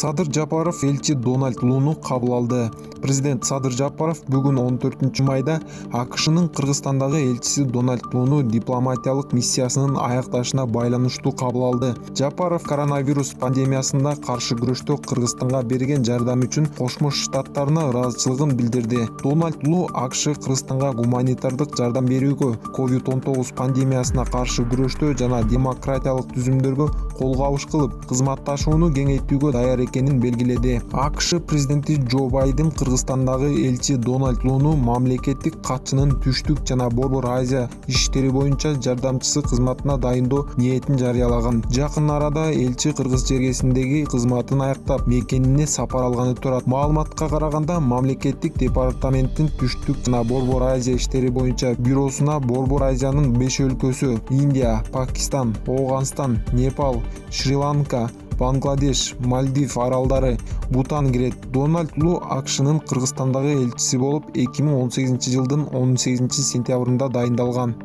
Садыр Жапаров элчи Дональд Луну кабыл алды. Президент Садыр Жапаров бүгүн 14 майда АКШнын Кыргызстандагы элчиси Дональд Луну дипломатиялык миссиясынын аякташына байланыштуу кабыл алды. Жапаров коронавирус пандемиясына каршы күрөштө Кыргызстанга берген жардамы үчүн Кошмо Штаттарына ыраазычылыгын билдирди. Дональд Лу АКШ Кыргызстанга гуманитардык жардам берүүгө, COVID-19 пандемиясына каршы күрөштө жана демократиялык түзүмдөргө кол кабыш кылып, кызматташууну кеңейтүүгө даяр экенин белгиледи. АКШ президенти Джо Байден Кыргызстандагы элчи Дональд Луну мамлекеттик катчынын Түштүк жана Борбор Азия иштери боюнча жардамчысы кызматына дайындоо ниетин жарыялаган. Жакын арада элчи Кыргыз жергесиндеги кызматын аяктап, мекенине сапар алганы турат. Маалыматка караганда, мамлекеттик департаменттин Түштүк жана Борбор Азия иштери боюнча бюросуна Борбор Азиянын 5 өлкөсү — Индия, Пакистан, Ооганстан, Непал, Шри-Ланка, Бангладеш, Мальдив аралдары, Бутан кирет. Дональд Лу АКШнын Кыргызстандагы элчиси болуп 2018 жылдын 18 сентябрында дайындалган.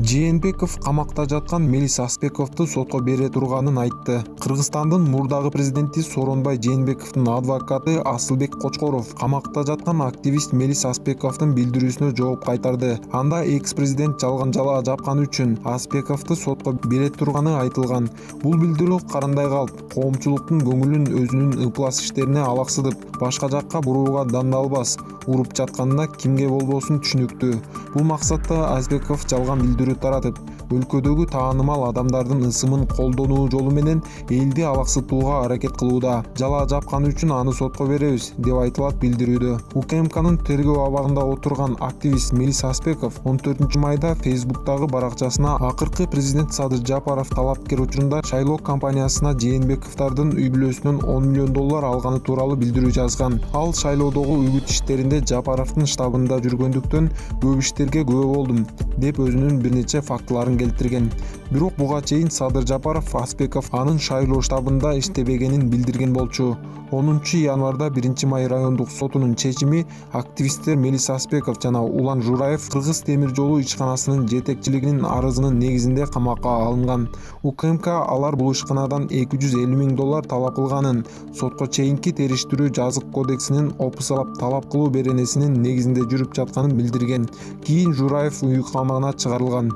Жээнбеков камакта жаткан Мелис Аспековду сотко бере турганын айтты. Кыргызстандын мурдагы президенти Сооронбай Жээнбековдун адвокаты Асылбек Кочкоров камакта жаткан активист Мелис Аспековдун билдирүүсүнө жооп кайтарды. Анда экс-президент жалган жала жапканы үчүн Аспековду сотко бере турганы айтылган. Бул билдирүү карандай калып, коомчулуктун көңүлүн өзүнүн ыплас иштерине алаксытып, башка жакка бурууга дандалбас уруп жатканына кимге болбосун түшүнүктүү. Бул максатта Аспеков жалган билдирүү таратып, өлкөдөгү таанымал адамдардын ысымын колдонуу жолу менен элди алаксытууга аракет кылууда. Жала жапканы үчүн аны сотко беребиз, деп айтылат билдирүүдө. УКМКнын тергөө абагында отурган активист Мелис Аспеков 14 майда Facebook'тагы баракчасына акыркы президент Садыр Жапаров талапкер учурунда шайлоо кампаниясына Жээнбековдун үй бүлөсүнөн $10 миллион алганы тууралуу билдирүү жазган. Ал шайлоодогу үгүт иштеринде Жапаровдун штабында жүргөндүктөн көп иштерге күбө болдум, деп өзүнүн бир нече фактыларын келтирген. Бирок буга чейин Садыр Жапаров Аспеков анын шайлоо штабында иштебегенин билдирген болчу. 10 январда 1 май райондук сотунун чечими активисттер Мелис Аспеков жана Улан Жураев Кыргыз темир жолу ичканасынын жетекчилигинин арызынын негизинде камакка алынган. УКМК алар бул ишканадан $250 миң талап кылганын, сотко чейинки териштирүү жазык кодексинин опусалап талап кылуу беренесинин негизинде жүрүп жатканын билдирген. Кийин Жураев үй камагына чыгарылган.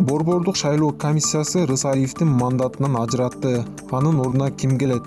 Борбордук шайлоо комиссиясы Рысалиевдин мандатынан ажыратты. Анын ордуна ким келет?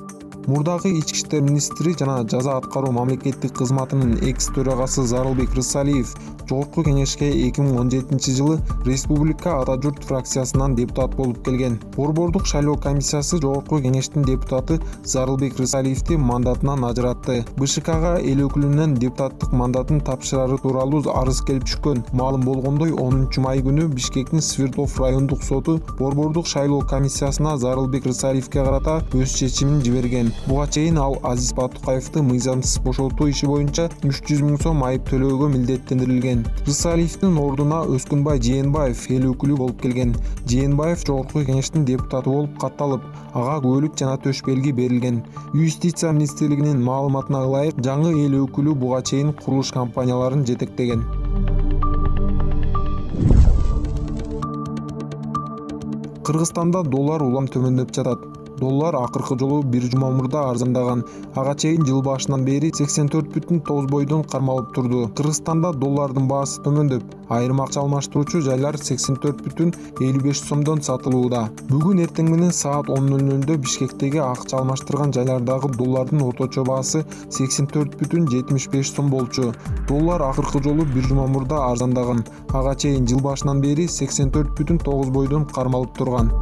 Мурдагы ички иштер министри жана жаза аткаруу мамлекеттик кызматынын экс-төрагасы Зарылбек Рысалиев Жогорку кеңешке 2017 жылы Республика Ата журт фракциясынан депутат болуп келген. Борбордук шайлоо комиссиясы Жогорку кеңештин депутаты Зарылбек Рысалиевди мандатынан ажыратты. БШКга эл өкүлүнүн депутаттык мандатын тапшырары тууралуу арыз келип түшкөн. Маалым болгондой, 10 май күнү Бишкектин Свердлов райондук соту борбордук шайлоо комиссиясына Зарылбек Рысалиевге карата өз чечимин жиберген. Буга чейин ал Азиз Батукаевди мыйзамсыз бошотуу иши боюнча 300 миң сом айып төлөөгө милдеттендирилген. Рысалиевдин ордуна Өскүнбай Жээнбаев эл өкүлү болуп келген. Жээнбаев Жогорку кеңештин депутаты болуп катталып, ага күбөлүк жана төш белги берилген. Юстиция министрлигинин маалыматына ылайык, жаңы эл өкүлү буга чейин курулуш компанияларын жетектеген. Кыргызстанда доллар улам төмөндөп жатат. Доллар акыркы жолу бир жума мурда арзандаган. Ага чейин жыл башынан бери 84,9 бойдон кармалып турду. Кыргызстанда доллардын баасы төмөндөп, айрым акча алмаштыруучу жайлар 84,55 сомдон сатылууда. Бүгүн эртең менен саат 10:00 Бишкектеги акча алмаштырган жайлардагы доллардын орточо баасы 84,75 сом болчу. Доллар акыркы жолу бир жума мурда арзандаган. Ага чейин жыл башынан бери 84,9 бойдон кармалып турган.